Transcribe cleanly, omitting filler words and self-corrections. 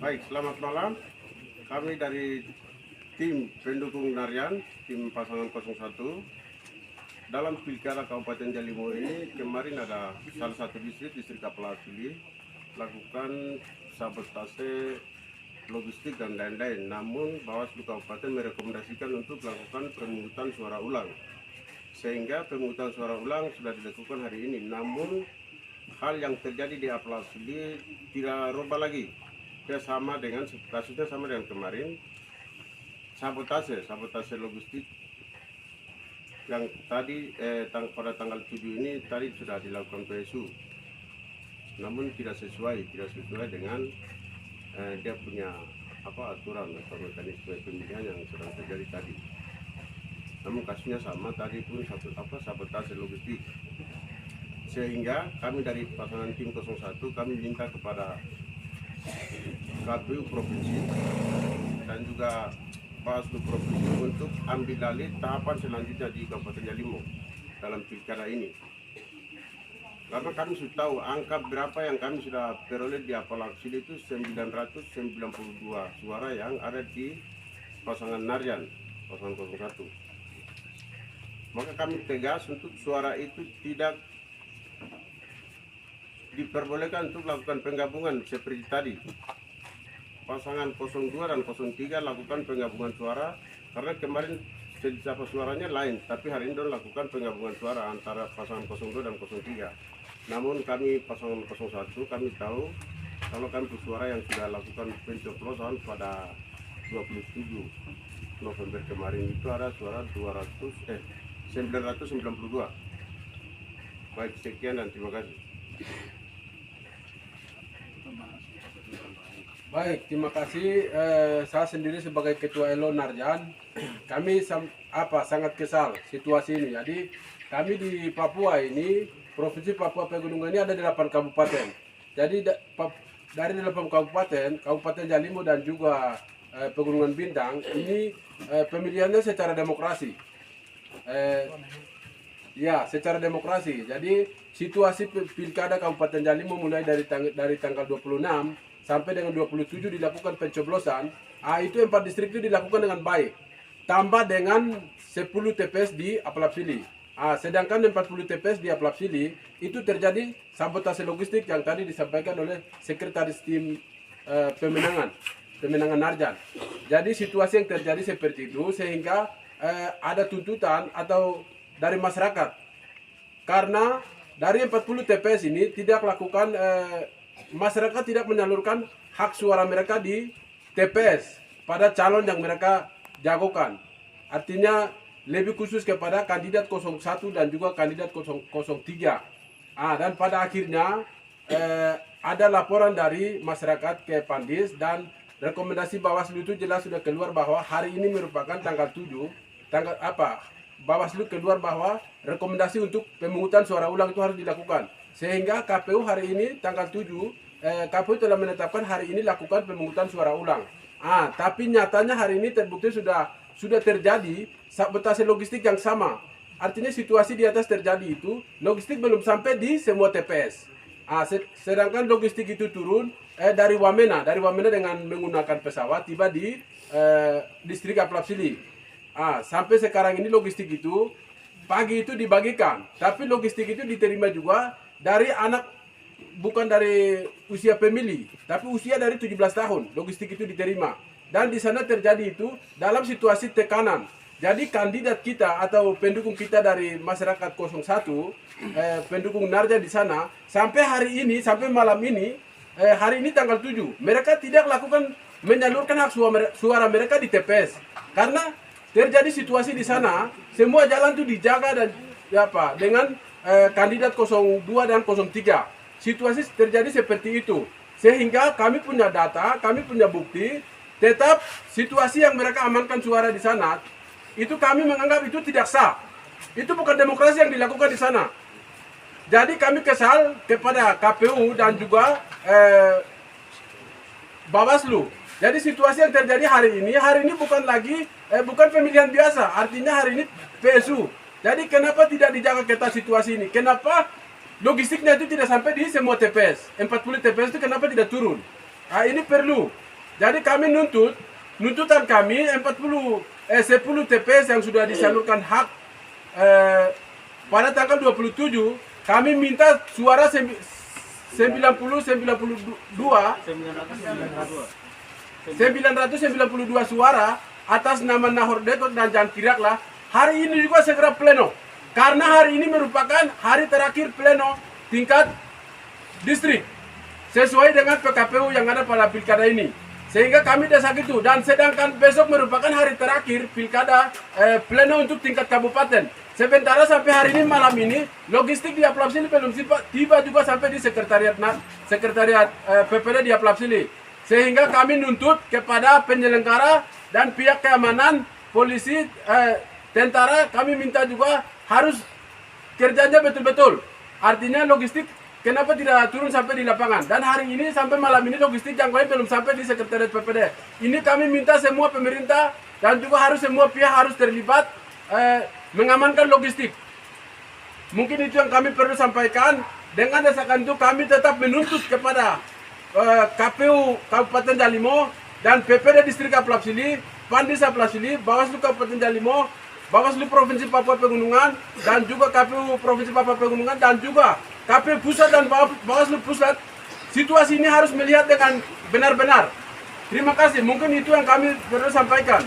Baik, selamat malam. Kami dari tim pendukung Narian, tim pasangan 01. Dalam pilkada Kabupaten Jalimo ini kemarin ada salah satu distrik Kapuasili lakukan sabotase logistik dan lain-lain. Namun Bawaslu Kabupaten merekomendasikan untuk melakukan pemungutan suara ulang. Sehingga pemungutan suara ulang sudah dilakukan hari ini. Namun hal yang terjadi di Kapuasili tidak rubah lagi. Dia sama dengan kasusnya sama dengan kemarin. Sabotase logistik yang tadi pada tanggal 7 ini tadi sudah dilakukan PSU, namun tidak sesuai dengan dia punya aturan atau mekanisme pemilihan yang sedang terjadi tadi. Namun kasusnya sama tadi pun sabotase logistik, sehingga kami dari pasangan tim 01 kami minta kepada KPU Provinsi dan juga Bawaslu Provinsi untuk ambil alih tahapan selanjutnya di Kabupaten Jalimo dalam pilkada ini. Karena kami sudah tahu angka berapa yang kami sudah peroleh di Kapuasili itu 992 suara yang ada di pasangan Narian, pasangan 01. Maka kami tegas untuk suara itu tidak diperbolehkan untuk melakukan penggabungan seperti tadi. Pasangan 02 dan 03 lakukan penggabungan suara karena kemarin siapa suaranya lain, tapi hari ini lakukan penggabungan suara antara pasangan 02 dan 03. Namun kami pasangan 01 kami tahu kalau kami suara yang sudah lakukan pencoblosan pada 27 November kemarin itu ada suara 992. Baik, sekian dan terima kasih. Baik, terima kasih. Saya sendiri sebagai Ketua Elo Narjan, kami sangat kesal situasi ini. Jadi kami di Papua ini, Provinsi Papua Pegunungan ini ada 8 kabupaten. Jadi dari 8 Kabupaten Jalimo dan juga Pegunungan Bintang ini pemilihannya secara demokrasi. Ya, secara demokrasi. Jadi situasi pilkada Kabupaten Jalimo mulai dari tanggal 26 sampai dengan 27 dilakukan pencoblosan. Itu 4 distrik itu dilakukan dengan baik. Tambah dengan 10 TPS di Kapuasili. Sedangkan 40 TPS di Kapuasili itu terjadi sabotase logistik yang tadi disampaikan oleh Sekretaris Tim Pemenangan Narjan. Jadi situasi yang terjadi seperti itu sehingga ada tuntutan atau dari masyarakat. Karena dari 40 TPS ini tidak lakukan masyarakat tidak menyalurkan hak suara mereka di TPS pada calon yang mereka jagokan. Artinya lebih khusus kepada kandidat 01 dan juga kandidat 03. Dan pada akhirnya ada laporan dari masyarakat ke Pandis dan rekomendasi Bawaslu itu jelas sudah keluar bahwa hari ini merupakan tanggal 7. Bawaslu keluar bahwa rekomendasi untuk pemungutan suara ulang itu harus dilakukan. Sehingga KPU hari ini tanggal 7 KPU telah menetapkan hari ini lakukan pemungutan suara ulang. Tapi nyatanya hari ini terbukti sudah terjadi sabotase logistik yang sama. Artinya situasi di atas terjadi itu logistik belum sampai di semua TPS. Sedangkan logistik itu turun dari Wamena dengan menggunakan pesawat tiba di distrik Kapuasili. Sampai sekarang ini logistik itu pagi itu dibagikan, tapi logistik itu diterima juga dari anak, bukan dari usia pemilih, tapi usia dari 17 tahun, logistik itu diterima. Dan di sana terjadi itu dalam situasi tekanan. Jadi kandidat kita atau pendukung kita dari masyarakat 01, pendukung Narja di sana, sampai hari ini, sampai malam ini, hari ini tanggal 7, mereka tidak menyalurkan hak suara mereka di TPS. Karena terjadi situasi di sana, semua jalan itu dijaga dan dengan kandidat 02 dan 03. Situasi terjadi seperti itu. Sehingga kami punya data, kami punya bukti, tetap situasi yang mereka amankan suara di sana, itu kami menganggap itu tidak sah. Itu bukan demokrasi yang dilakukan di sana. Jadi kami kesal kepada KPU dan juga Bawaslu. Jadi situasi yang terjadi hari ini bukan lagi bukan pemilihan biasa, artinya hari ini PSU. Jadi kenapa tidak dijaga ketat situasi ini? Kenapa logistiknya itu tidak sampai di semua TPS? 40 TPS itu kenapa tidak turun? Ini perlu. Jadi kami nuntutan kami 10 TPS yang sudah disalurkan hak pada tanggal 27, kami minta suara 992 suara atas nama Nahor Detot dan Jan Kiraklah. Hari ini juga segera pleno, karena hari ini merupakan hari terakhir pleno tingkat distrik sesuai dengan PKPU yang ada pada pilkada ini. Sehingga kami desak itu, dan sedangkan besok merupakan hari terakhir pilkada pleno untuk tingkat kabupaten. Sementara sampai hari ini malam ini logistik di Aplapsili belum tiba juga sampai di sekretariat PPD di Aplapsili. Sehingga kami nuntut kepada penyelenggara dan pihak keamanan, polisi, tentara, kami minta juga harus kerjanya betul-betul. Artinya logistik kenapa tidak turun sampai di lapangan? Dan hari ini sampai malam ini logistik yang lain belum sampai di sekretariat PPD. Ini kami minta semua pemerintah dan juga harus semua pihak harus terlibat mengamankan logistik. Mungkin itu yang kami perlu sampaikan. Dengan desakan itu kami tetap menuntut kepada KPU Kabupaten Jalimo dan PPD Distrik Aplapsili, Pandis Aplapsili, Bawaslu Kabupaten Jalimo, Bawaslu Provinsi Papua Pegunungan, dan juga KPU Provinsi Papua Pegunungan, dan juga KPU Pusat dan Bawaslu Pusat. Situasi ini harus melihat dengan benar-benar. Terima kasih. Mungkin itu yang kami perlu sampaikan.